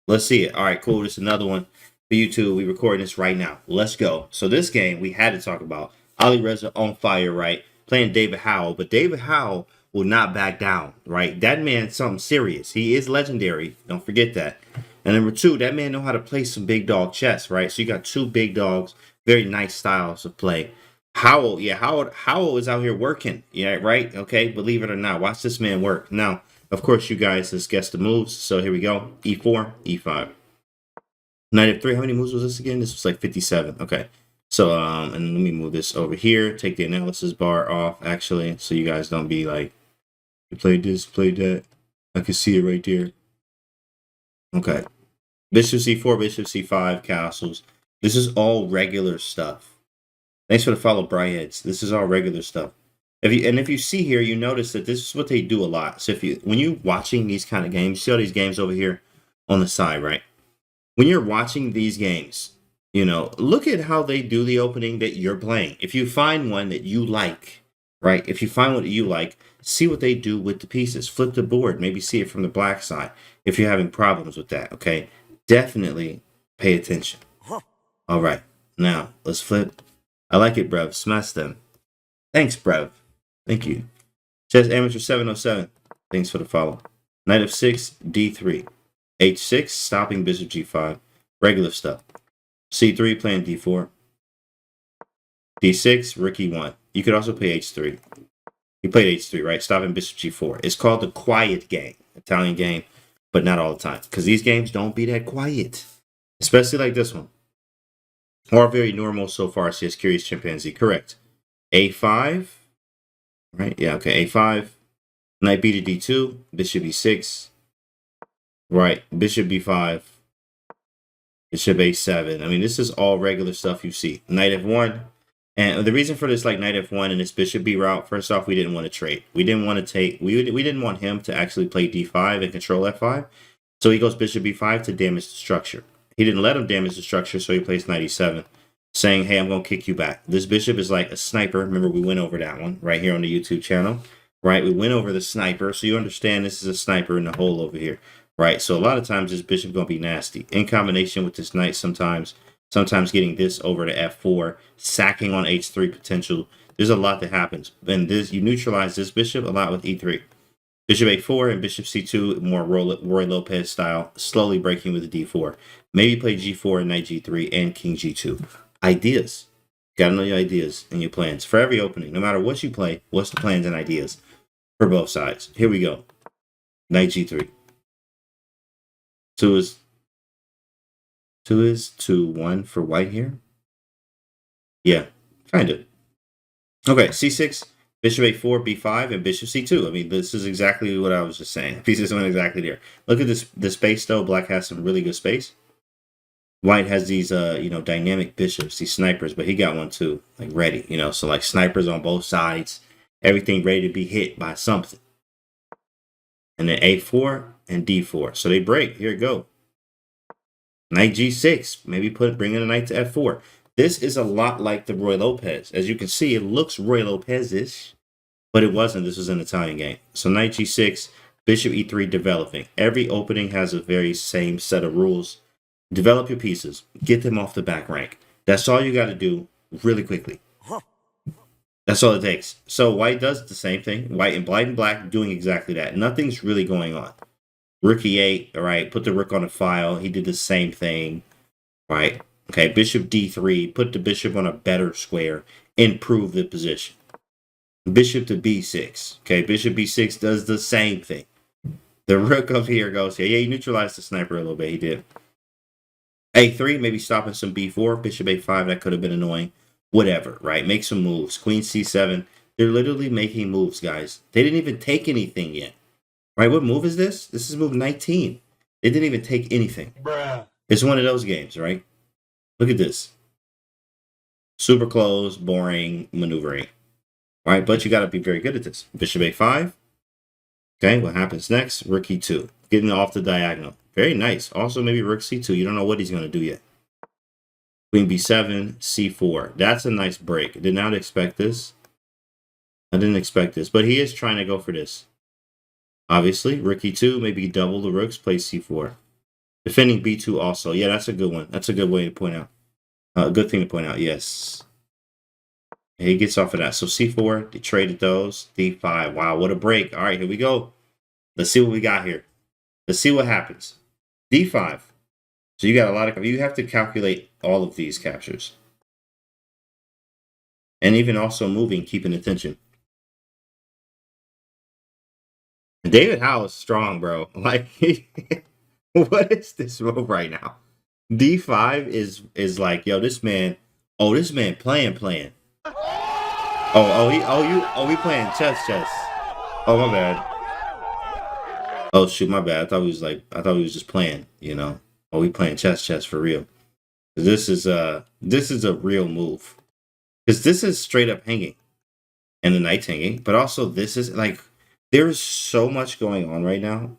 Let's see it. All right, cool. This is another one for you two. We recording this right now. Let's go. So this game we had to talk about. Ali Reza on fire, right? Playing David Howell, but David Howell will not back down, right? That man's something serious. He is legendary. Don't forget that. And number two, that man know how to play some big dog chess, right? So you got two big dogs, very nice styles of play. Howell, yeah, Howell is out here working, yeah, right? Okay, believe it or not, watch this man work. Now, of course, you guys just guess the moves. So here we go. E4, E5. Knight F3. How many moves was this again? This was like 57. Okay. So and let me move this over here. Take the analysis bar off, actually, so you guys don't be like, you played this, played that. I can see it right there. Okay. Bishop C4, Bishop C5, castles. This is all regular stuff. Thanks for the follow, Bryheads. This is all regular stuff. If you see here, you notice that this is what they do a lot. So when you're watching these kind of games, see all these games over here on the side, right? When you're watching these games, look at how they do the opening that you're playing. If you find one that you like, right? If you find what you like, see what they do with the pieces. Flip the board, maybe see it from the black side. If you're having problems with that, okay? Definitely pay attention. All right, now let's flip. I like it, bruv. Smash them. Thanks, bruv. Thank you. Chess Amateur 707. Thanks for the follow. Knight F6, D3. H6, stopping Bishop G5. Regular stuff. C3, playing D4. D6, Rook E1. You could also play H3. You played H3, right? Stopping Bishop G4. It's called the quiet game. Italian game, but not all the time. Because these games don't be that quiet. Especially like this one. Or very normal so far, says Curious Chimpanzee. Correct. A5. Right? Yeah, okay. A5. Knight B to D2. Bishop E6. Right. Bishop B5. Bishop A7. I mean, this is all regular stuff you see. Knight F1. And the reason for this, like Knight F1 and this Bishop B route, first off, we didn't want to trade. We didn't want to take, we didn't want him to actually play D5 and control F5. So he goes Bishop B5 to damage the structure. He didn't let him damage the structure, so he plays Knight E7, saying, hey, I'm going to kick you back. This Bishop is like a sniper. Remember, we went over that one right here on the YouTube channel, right? We went over the sniper, so you understand this is a sniper in the hole over here, right? So a lot of times this Bishop going to be nasty. In combination with this Knight sometimes getting this over to F4, sacking on H3 potential. There's a lot that happens. And this, you neutralize this Bishop a lot with E3. Bishop A4 and Bishop C2, more Roy Lopez style, slowly breaking with the D4. Maybe play G4 and Knight G3 and King G2. Ideas. Gotta know your ideas and your plans. For every opening, no matter what you play, what's the plans and ideas for both sides? Here we go. Knight G3. 2 is 2-1 for white here. Yeah, kind of. Okay, C6. Bishop A4, B5, and Bishop C2. I mean, this is exactly what I was just saying. Pieces went exactly there. Look at this. The space though. Black has some really good space. White has these, dynamic bishops, these snipers, but he got one too, like ready. So like snipers on both sides, everything ready to be hit by something. And then A4 and D4. So they break. Here we go. Knight G6. Maybe bring in a knight to F4. This is a lot like the Roy Lopez. As you can see, it looks Roy Lopez-ish, but it wasn't. This was an Italian game. So Knight G6, Bishop E3 developing. Every opening has a very same set of rules. Develop your pieces. Get them off the back rank. That's all you got to do really quickly. That's all it takes. So white does the same thing. White and black doing exactly that. Nothing's really going on. Rook E8, all right, put the rook on a file. He did the same thing, right? Okay, Bishop D3, put the bishop on a better square, improve the position. Bishop to B6. Okay, Bishop B6 does the same thing. The rook up here goes here. Yeah, he neutralized the sniper a little bit. He did. A3, maybe stopping some B4. Bishop A5, that could have been annoying. Whatever, right? Make some moves. Queen C7. They're literally making moves, guys. They didn't even take anything yet. Right, what move is this? This is move 19. They didn't even take anything. Bruh. It's one of those games, right? Look at this. Super close, boring maneuvering. Right, but you got to be very good at this. Bishop A5. Okay, what happens next? Rook E2. Getting off the diagonal. Very nice. Also, maybe Rook C2. You don't know what he's going to do yet. Queen B7, C4. That's a nice break. I did not expect this. I didn't expect this, but he is trying to go for this. Obviously, Rook E2, maybe double the rooks, play C4. Defending B2 also. Yeah, that's a good one. That's a good way to point out. A good thing to point out, yes. And he gets off of that. So C4, they traded those. D5. Wow, what a break. All right, here we go. Let's see what we got here. Let's see what happens. D5. So you got a lot of... You have to calculate all of these captures. And even also moving, keeping attention. David Howe is strong, bro. Like, what is this move right now? D5 is like, yo, this man... Oh, this man playing. We playing chess. Oh, my bad. Oh shoot, my bad. I thought he was just playing, you know. Oh, we playing chess for real. This is a real move. Because this is straight up hanging. And the knight's hanging. But also this is like there's so much going on right now.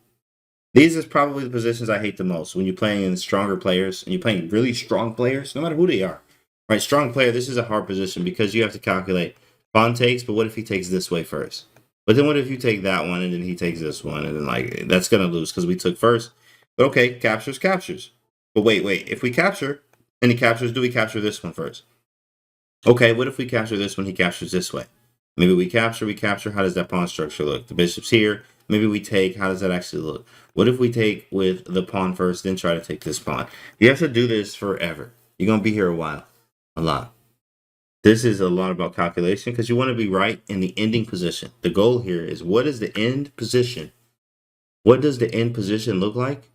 These is probably the positions I hate the most when you're playing in stronger players and you're playing really strong players, no matter who they are. Right, strong player, this is a hard position because you have to calculate pawn takes, but what if he takes this way first? But then what if you take that one and then he takes this one and then like that's gonna lose because we took first. But okay, captures. But wait, if we capture and he captures, do we capture this one first? Okay, what if we capture this one, he captures this way? Maybe we capture, how does that pawn structure look? The bishop's here. Maybe we take, how does that actually look? What if we take with the pawn first, then try to take this pawn? You have to do this forever. You're gonna be here a while. A lot. This is a lot about calculation because you want to be right in the ending position. The goal here is what is the end position? What does the end position look like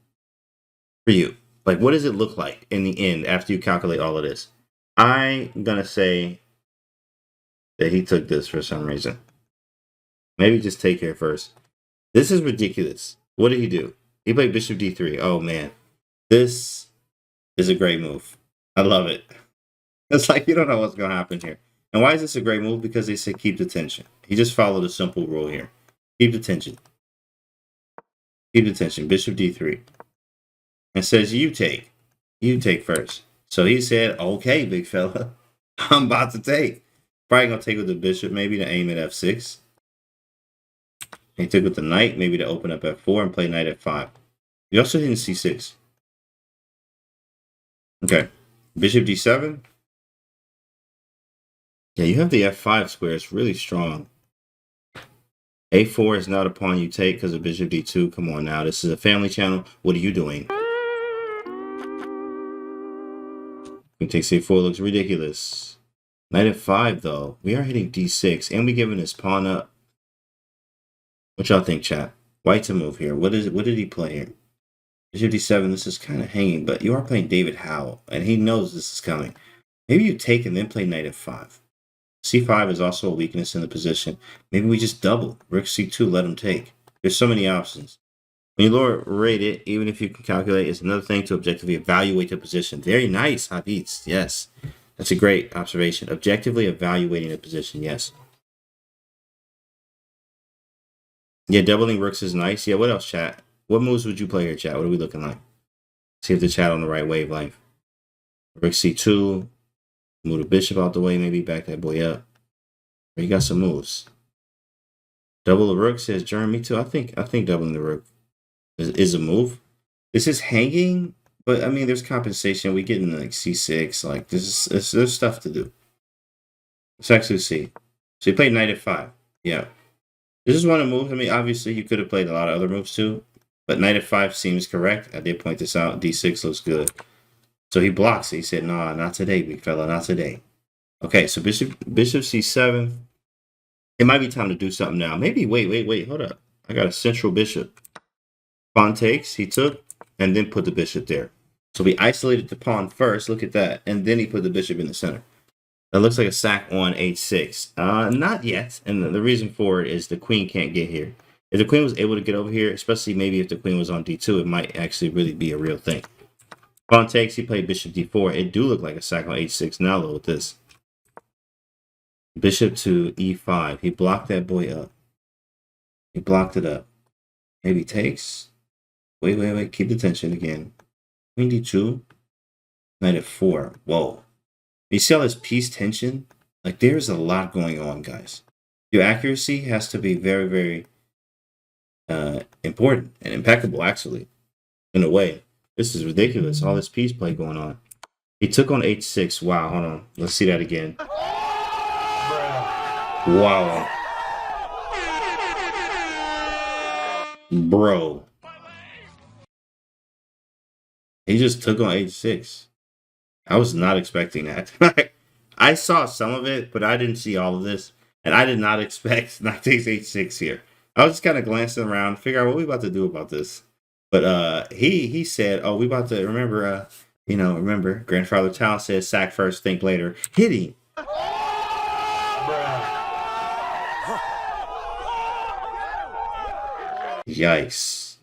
for you? Like, what does it look like in the end after you calculate all of this? I'm going to say that he took this for some reason. Maybe just take here first. This is ridiculous. What did he do? He played bishop d3. Oh, man. This is a great move. I love it. It's like you don't know what's going to happen here. And why is this a great move? Because they say keep the tension. He just followed a simple rule here. Keep the tension. Keep the tension. Bishop d3. And says you take. You take first. So he said, okay, big fella. I'm about to take. Probably going to take with the bishop maybe to aim at f6. He took with the knight maybe to open up f4 and play knight f5. You also hitting c6. Okay. Bishop d7. Yeah, you have the f5 square. It's really strong. a4 is not a pawn you take because of bishop d2. Come on now. This is a family channel. What are you doing? You take c4. Looks ridiculous. Knight f5, though. We are hitting d6. And we giving this pawn up. What y'all think, chat? White to move here. What did he play here? Bishop d7. This is kind of hanging. But you are playing David Howe. And he knows this is coming. Maybe you take and then play knight f5. c5 is also a weakness in the position. Maybe we just double. Rook c2, let him take. There's so many options. When you lower rate it, even if you can calculate, it's another thing to objectively evaluate the position. Very nice, Habits. Yes. That's a great observation. Objectively evaluating the position, yes. Yeah, doubling rooks is nice. Yeah, what else, chat? What moves would you play here, chat? What are we looking like? See if the chat on the right wavelength. Rook c2. Move the bishop out the way, maybe back that boy up. You got some moves. Double the rook, says Jeremy too. I think doubling the rook is a move. This is hanging, but I mean there's compensation. We get in like c6. Like there's stuff to do. Let's actually see. So you played knight f5. Yeah. This is one of the moves. I mean, obviously you could have played a lot of other moves too, but knight f5 seems correct. I did point this out. d6 looks good. So he blocks it. He said, nah, not today, big fella, not today. Okay, so bishop c7. It might be time to do something now. Maybe, wait, hold up. I got a central bishop. Pawn takes, he took, and then put the bishop there. So we isolated the pawn first, look at that, and then he put the bishop in the center. That looks like a sack on h6. Not yet, and the reason for it is the queen can't get here. If the queen was able to get over here, especially maybe if the queen was on d2, it might actually really be a real thing. Pawn takes, he played bishop d4. It do look like a sack on h6 now, though, with this. Bishop to e5. He blocked that boy up. He blocked it up. Maybe takes. Wait. Keep the tension again. Queen d2. Knight f4. Whoa. You see all this piece tension? Like, there's a lot going on, guys. Your accuracy has to be very, very important and impeccable, actually, in a way. This is ridiculous. All this piece play going on. He took on h6. Wow, hold on. Let's see that again. Wow. Bro. He just took on h6. I was not expecting that. I saw some of it, but I didn't see all of this. And I did not expect knight takes h6 here. I was just kind of glancing around, figure out what we about to do about this. But he said, oh, we about to remember, remember, Grandfather Town says sack first, think later. Hitting. Yikes.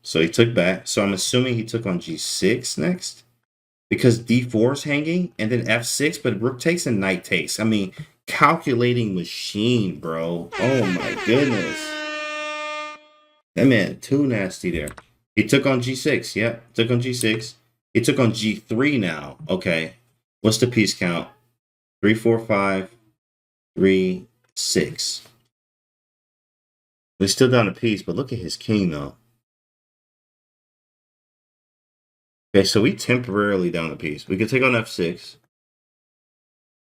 So he took back. So I'm assuming he took on g6 next. Because d4 is hanging, and then f6, but rook takes and knight takes. I mean, calculating machine, bro. Oh my goodness. That man, too nasty there. He took on g6. Yep, took on g6. He took on g3 now. Okay. What's the piece count? 3, 4, 5, 3, 6. He's still down a piece, but look at his king, though. Okay, so we temporarily down a piece. We can take on f6.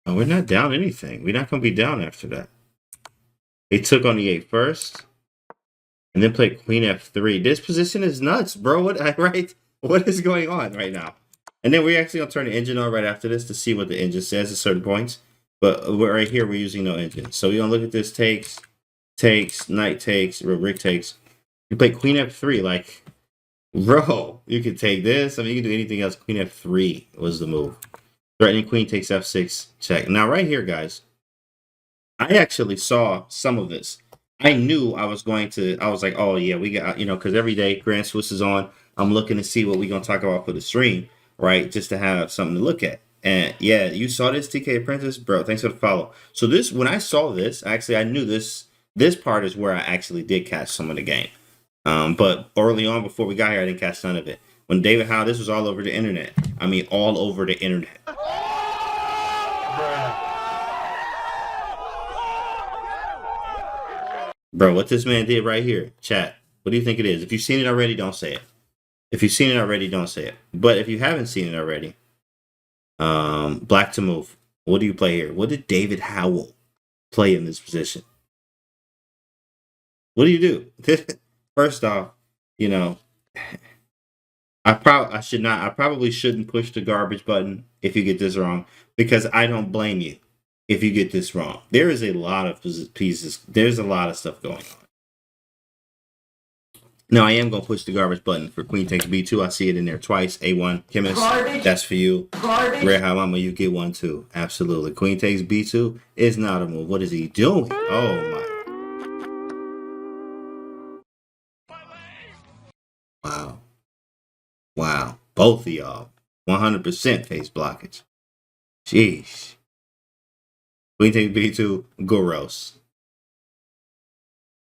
Oh, we're not down anything. We're not going to be down after that. He took on e8 first. And then played queen f3. This position is nuts, bro. What is going on right now? And then we're actually going to turn the engine on right after this to see what the engine says at certain points. But right here, we're using no engine. So we're going to look at this. Takes, knight takes, rook takes. You play queen f3. Like, bro, you can take this. I mean, you can do anything else. Queen f3 was the move. Threatening queen takes f6. Check. Now, right here, guys, I actually saw some of this. I knew I was like, oh, yeah, we got, because every day Grand Swiss is on. I'm looking to see what we're going to talk about for the stream, right? Just to have something to look at. And yeah, you saw this, TK Apprentice? Bro, thanks for the follow. So when I saw this, actually, I knew this part is where I actually did catch some of the game. But early on, before we got here, I didn't catch none of it. When David Howe, this was all over the internet. I mean, all over the internet. Bro, what this man did right here, chat. What do you think it is? If you've seen it already, don't say it. If you've seen it already, don't say it. But if you haven't seen it already, black to move. What do you play here? What did David Howell play in this position? What do you do? First off, I probably shouldn't push the garbage button if you get this wrong, because I don't blame you if you get this wrong. There is a lot of pieces. There's a lot of stuff going on. Now, I am going to push the garbage button for queen takes b2. I see it in there twice. A1, chemist, that's for you. Rare High Mama, you get one too. Absolutely. Queen takes b2 is not a move. What is he doing? Oh, my. Wow. Wow. Both of y'all. 100% face blockage. Jeez. Queen takes b2, gross.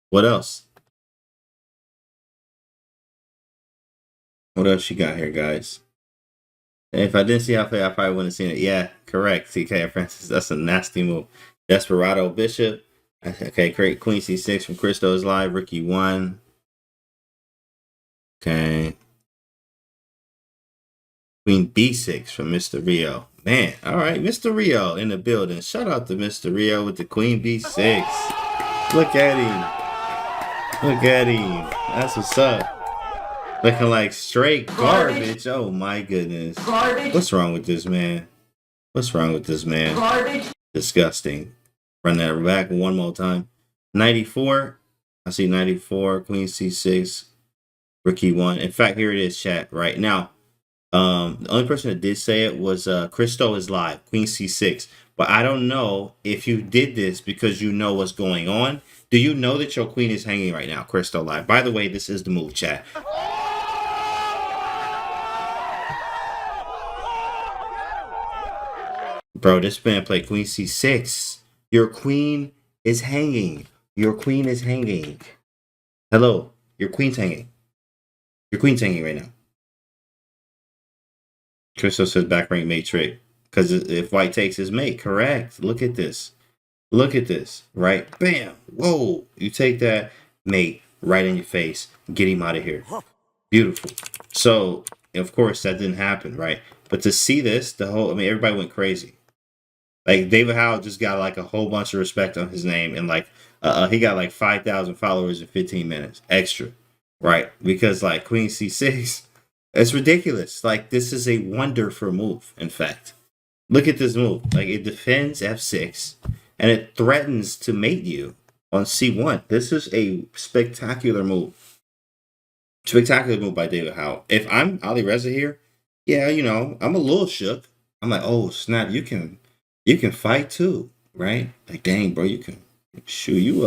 What else? What else you got here, guys? If I didn't see how I probably wouldn't have seen it. Yeah, correct. TK Francis. That's a nasty move. Desperado Bishop. Okay, great. Queen c6 from Christo's live. Ricky 1. Okay. Queen b6 from Mr. Rio. Man, all right. Mr. Rio in the building. Shout out to Mr. Rio with the Queen b6. Look at him. Look at him. That's what's up. Looking like straight garbage. Oh my goodness. Garbage. What's wrong with this man? What's wrong with this man? Garbage. Disgusting. Run that back one more time. 94. I see 94. Queen c6. Rookie 1. In fact, here it is, chat. Right now. The only person that did say it was Christo is live. Queen c6. But I don't know if you did this because you know what's going on. Do you know that your queen is hanging right now? Christo live. By the way, this is the move, chat. Bro, this man played queen c6. Your queen is hanging. Your queen is hanging. Hello. Your queen's hanging. Your queen's hanging right now. Crystal says back rank mate trick. Because if white takes his mate, correct. Look at this. Look at this. Right? Bam. Whoa. You take that mate right in your face. Get him out of here. Beautiful. So, of course, that didn't happen, right? But to see this, everybody went crazy. Like, David Howe just got like a whole bunch of respect on his name, and like, he got like 5,000 followers in 15 minutes extra, right? Because like Queen C6, it's ridiculous. Like, this is a wonderful move, in fact. Look at this move. Like, it defends F6 and it threatens to mate you on C1. This is a spectacular move. Spectacular move by David Howe. If I'm Ali Reza here, yeah, I'm a little shook. I'm like, oh snap, you can fight too, right? Like, dang, bro, you can shoot you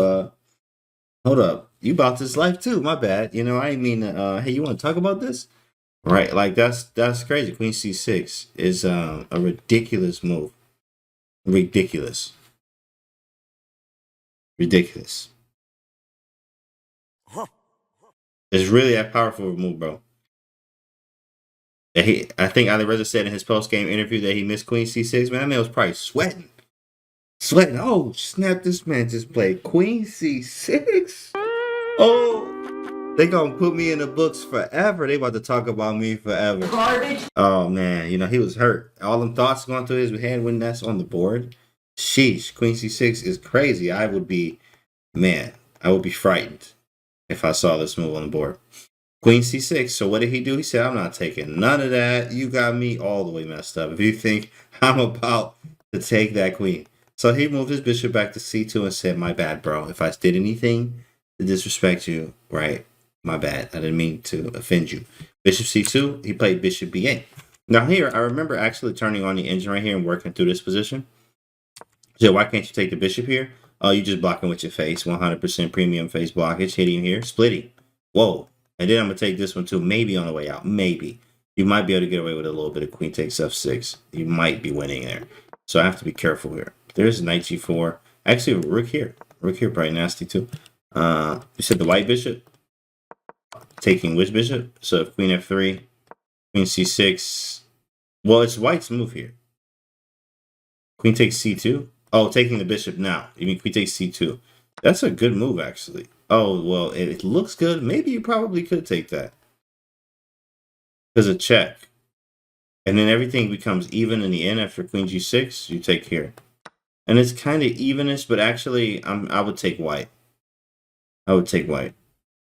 hold up. You about this life too, my bad. I ain't mean hey, you wanna talk about this? Right, like that's crazy. Queen C6 is a ridiculous move. Ridiculous. Ridiculous. It's really that powerful of a move, bro. I think Ali Reza said in his post game interview that he missed Queen C6. Man, that man was probably sweating. Sweating. Oh, snap, this man just played Queen C6. Oh, they gonna put me in the books forever. They about to talk about me forever. Garbage. Oh man, he was hurt. All them thoughts going through his head when that's on the board. Sheesh, Queen C6 is crazy. I would be frightened if I saw this move on the board. Queen C6. So what did he do? He said, I'm not taking none of that. You got me all the way messed up. If you think I'm about to take that queen. So he moved his bishop back to C2 and said, my bad, bro. If I did anything to disrespect you, right? My bad. I didn't mean to offend you. Bishop C2, he played bishop B8. Now here, I remember actually turning on the engine right here and working through this position. So why can't you take the bishop here? Oh, you just blocking with your face. 100% premium face blockage. Hitting here. Splitting. Whoa. And then I'm going to take this one too. Maybe on the way out. Maybe. You might be able to get away with a little bit of queen takes F6. You might be winning there. So I have to be careful here. There's knight G4. Actually, rook here. Rook here probably nasty too. You said the white bishop. Taking which bishop? So queen F3. Queen C6. Well, it's white's move here. Queen takes C2. Oh, taking the bishop now. You mean queen takes C2. That's a good move, actually. Oh, well, it looks good. Maybe you probably could take that. Because a check. And then everything becomes even in the end after queen G6. You take here. And it's kind of evenish, but actually, I would take white. I would take white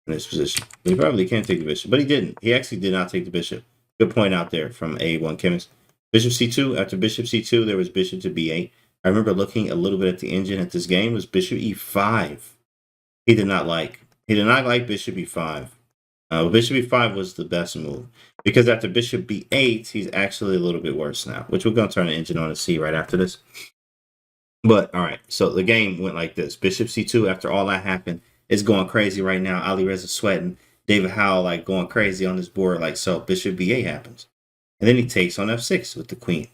in this position. He probably can't take the bishop, but he didn't. He actually did not take the bishop. Good point out there from A1 Chemist. Bishop C2. After bishop C2, there was bishop to B8. I remember looking a little bit at the engine at this game. It was bishop E5. He did not like bishop E5. Bishop E5 was the best move because after bishop B8, he's actually a little bit worse now, which we're going to turn the engine on and see right after this. But all right, so the game went like this. Bishop C2, after all that happened, is going crazy right now. Ali Reza sweating. David Howe like going crazy on this board. Like, so bishop B8 happens. And then he takes on F6 with the queen.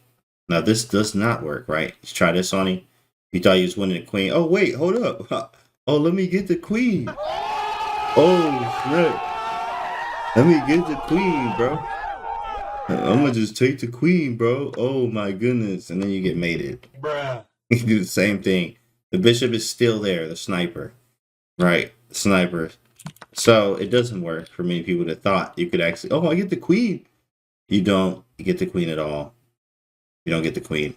Now this does not work, right? Let's try this on him. You thought he was winning the queen. Oh, wait, hold up. Oh, let me get the queen. Oh, snap. Let me get the queen, bro. I'm going to just take the queen, bro. Oh, my goodness. And then you get mated. Bruh. You do the same thing. The bishop is still there, the sniper. Right, sniper. So it doesn't work for many people that thought you could actually, oh, I get the queen. You don't get the queen at all. You don't get the queen.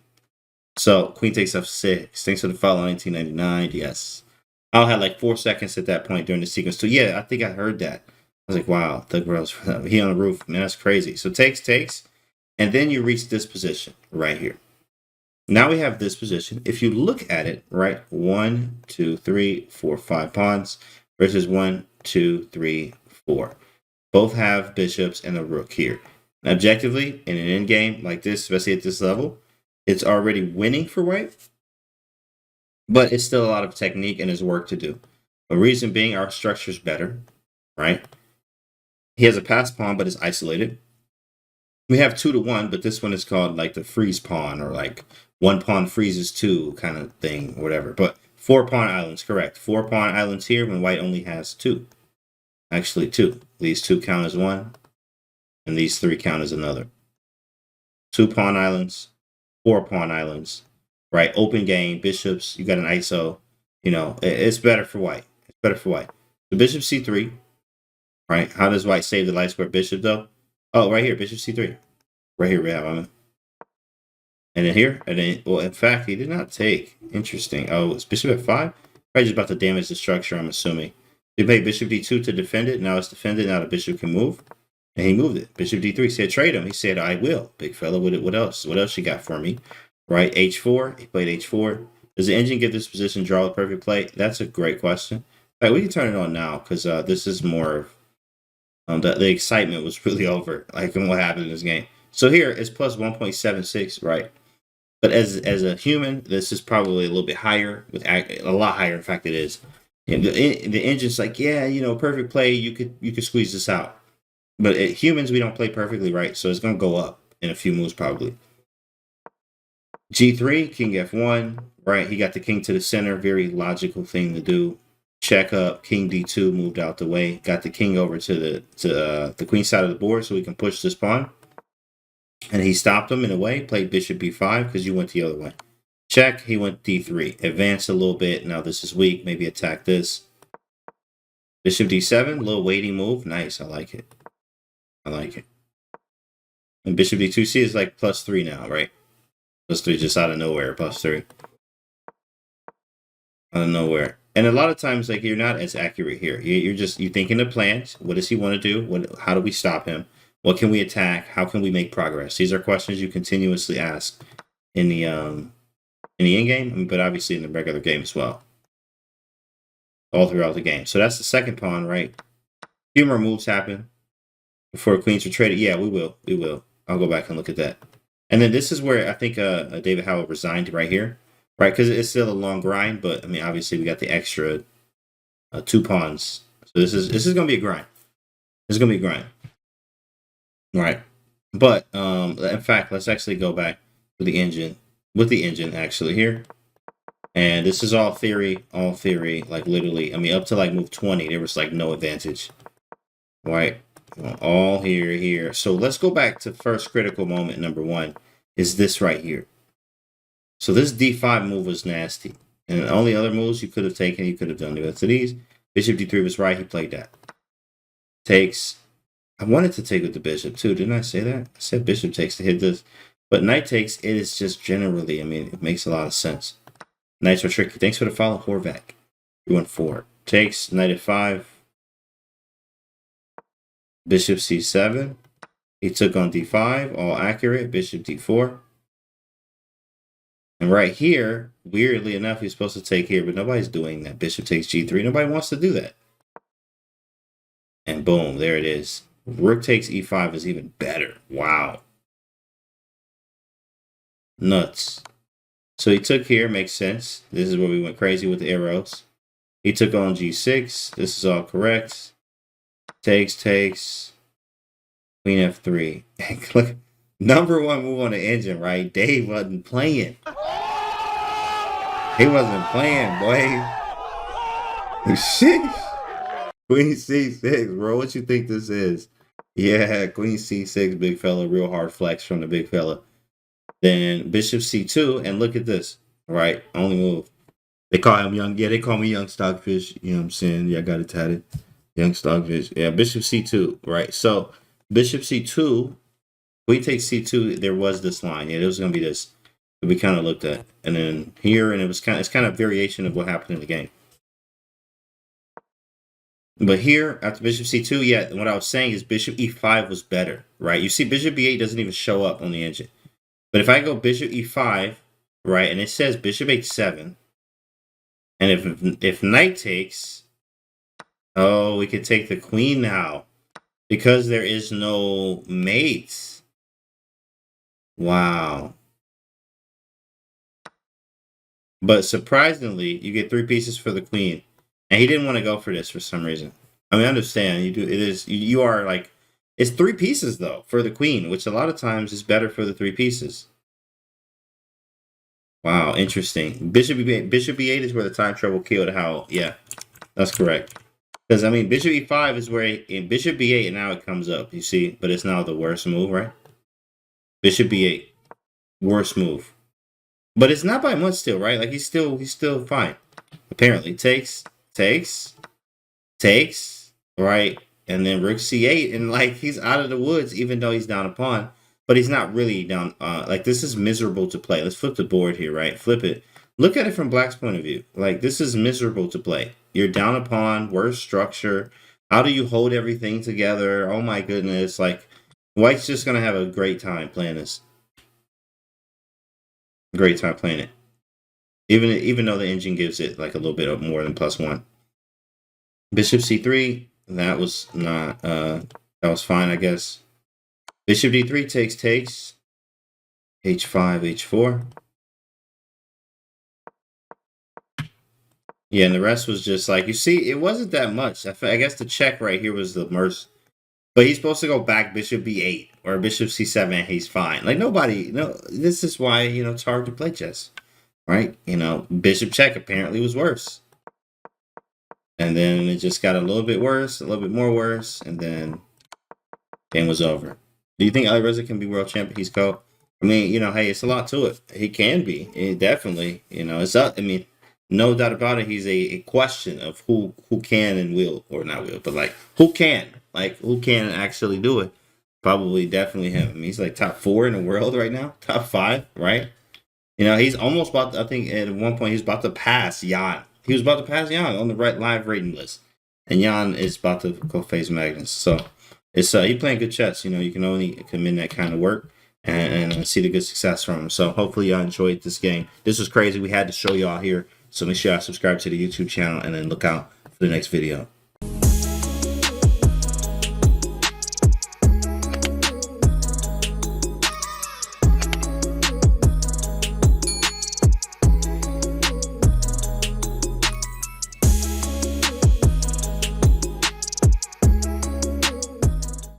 So queen takes F6. Thanks for the follow, 1999. Yes. I had like 4 seconds at that point during the sequence too. Yeah, I think I heard that. I was like, wow, Thug Rose, he on the roof. Man, that's crazy. So takes. And then you reach this position right here. Now we have this position. If you look at it, right, 1, 2, 3, 4, 5 pawns versus 1, 2, 3, 4. Both have bishops and a rook here. And objectively, in an end game like this, especially at this level, it's already winning for white, but it's still a lot of technique and there's work to do. The reason being, our structure is better, right? He has a passed pawn, but it's isolated. We have 2 to 1, but this one is called like the freeze pawn or like 1 pawn freezes 2 kind of thing, or whatever. But 4 pawn islands, correct. 4 pawn islands here when white only has 2. Actually 2. These 2 count as 1, and these 3 count as another. 2 pawn islands, 4 pawn islands, right? Open game, bishops, you got an ISO. It's better for white. It's better for white. The bishop C3. right? How does white save the light square bishop, though? Oh, right here, bishop c3. Right here we have him. And then here, and then, well, in fact, he did not take. Interesting. Oh, it's bishop f5? Probably just about to damage the structure, I'm assuming. He played bishop d2 to defend it. Now it's defended. Now the bishop can move. And he moved it. Bishop d3. He said, trade him. He said, I will. Big fella, what else? What else you got for me? Right? h4. He played h4. Does the engine give this position draw the perfect play? That's a great question. All right, we can turn it on now because this is more of the excitement was really over, like, in what happened in this game. So here it's plus 1.76, right? But as a human, this is probably a little bit higher, with a lot higher. In fact, it is. And the engine's like, yeah, perfect play. You could squeeze this out. But humans, we don't play perfectly, right? So it's gonna go up in a few moves probably. G3, King F1, right? He got the king to the center. Very logical thing to do. Check up. King D2 moved out the way. Got the king over to the queen side of the board, so we can push this pawn. And he stopped him in a way, played bishop b5 because you went the other way. Check, he went d3. Advance a little bit. Now this is weak. Maybe attack this. Bishop d7, little waiting move. Nice, I like it. I like it. And bishop d2c is like +3 now, right? +3 just out of nowhere, +3. Out of nowhere. And a lot of times, like, you're not as accurate here. You're thinking of plans. What does he want to do? How do we stop him? What can we attack? How can we make progress? These are questions you continuously ask in the end game, but obviously in the regular game as well. All throughout the game. So that's the second pawn, right? Few more moves happen before queens are traded. Yeah, we will. We will. I'll go back and look at that. And then this is where I think David Howell resigned right here, right? Because it's still a long grind, but I mean, obviously we got the extra 2 pawns. So this is going to be a grind. This is going to be a grind. Right. But in fact, let's actually go back to the engine, with the engine actually here. And this is all theory, like literally, I mean, up to like move 20, there was like no advantage. Right. All here. So let's go back to first critical moment. Number 1 is this right here. So this d5 move was nasty. And the only other moves you could have taken, you could have done the rest of these. Bishop d3 was right. He played that. Takes. I wanted to take with the bishop too. Didn't I say that? I said bishop takes to hit this. But knight takes, it is just generally, I mean, it makes a lot of sense. Knights are tricky. Thanks for the follow, Horvath. 314. Takes, knight f5. Bishop c7. He took on d5, all accurate. Bishop d4. And right here, weirdly enough, he's supposed to take here, but nobody's doing that. Bishop takes g3. Nobody wants to do that. And boom, there it is. Rook takes e5 is even better. Wow. Nuts. So he took here, makes sense. This is where we went crazy with the arrows. He took on g6. This is all correct. Takes. Queen f3. Look, number 1 move on the engine, right? Dave wasn't playing. He wasn't playing, boy. Shit. Queen c6, bro. What you think this is? Yeah, Queen c6, big fella. Real hard flex from the big fella. Then bishop c2, and look at this, right? Only move. They call him young. Yeah, they call me young stockfish. You know what I'm saying? Yeah, I got it tatted. Young stockfish. Yeah, bishop c2, right? So bishop c2, we take c2. There was this line. Yeah, there was gonna be this. We kind of looked at, and then here, and it's kind of a variation of what happened in the game. But here, after bishop c2, yeah, what I was saying is bishop e5 was better, right? You see, bishop b8 doesn't even show up on the engine. But if I go bishop e5, right, and it says bishop h7, and if knight takes, oh, we can take the queen now because there is no mates. Wow. But surprisingly, you get 3 pieces for the queen. And he didn't want to go for this for some reason. I mean, I understand. You do. It is. You are like, it's 3 pieces though for the queen, which a lot of times is better for the 3 pieces. Wow, interesting. Bishop b8 is where the time trouble killed Howell. Yeah, that's correct. Because I mean, bishop e5 is where in bishop b8 and now it comes up. You see, but it's now the worst move, right? Bishop b8, worst move. But it's not by much still, right? Like he's still fine. Apparently, takes, right? and then rook c8, and like he's out of the woods, even though he's down a pawn, but he's not really down. Like this is miserable to play. Let's flip the board here, right? Flip it. Look at it from Black's point of view. Like this is miserable to play. You're down a pawn, worse structure. How do you hold everything together? Oh my goodness! Like White's just gonna have a great time playing this. Great time playing it. Even though the engine gives it like a little bit of more than +1. Bishop c3, that was not that was fine, I guess. Bishop d3 takes h5, h4. Yeah, and the rest was just like, you see, it wasn't that much. I guess the check right here was the worst. But he's supposed to go back bishop b8 or bishop c7 and he's fine. Like nobody, this is why, it's hard to play chess. Right? Bishop check apparently was worse. And then it just got a little bit worse, a little bit more worse, and then game was over. Do you think Alireza can be world champion? He's cold. I mean, hey, it's a lot to it. He can be. It definitely, it's up. I mean, no doubt about it. He's a question of who can and will, or not will, but like who can actually do it. Probably definitely him. I mean, he's like top 4 in the world right now, top 5, right? He's almost about to, I think at one point he's about to pass Jan. He was about to pass Jan on the live rating list. And Jan is about to go face Magnus. So it's he playing good chess. You can only commend that kind of work and see the good success from him. So hopefully y'all enjoyed this game. This was crazy. We had to show y'all here. So make sure y'all subscribe to the YouTube channel and then look out for the next video.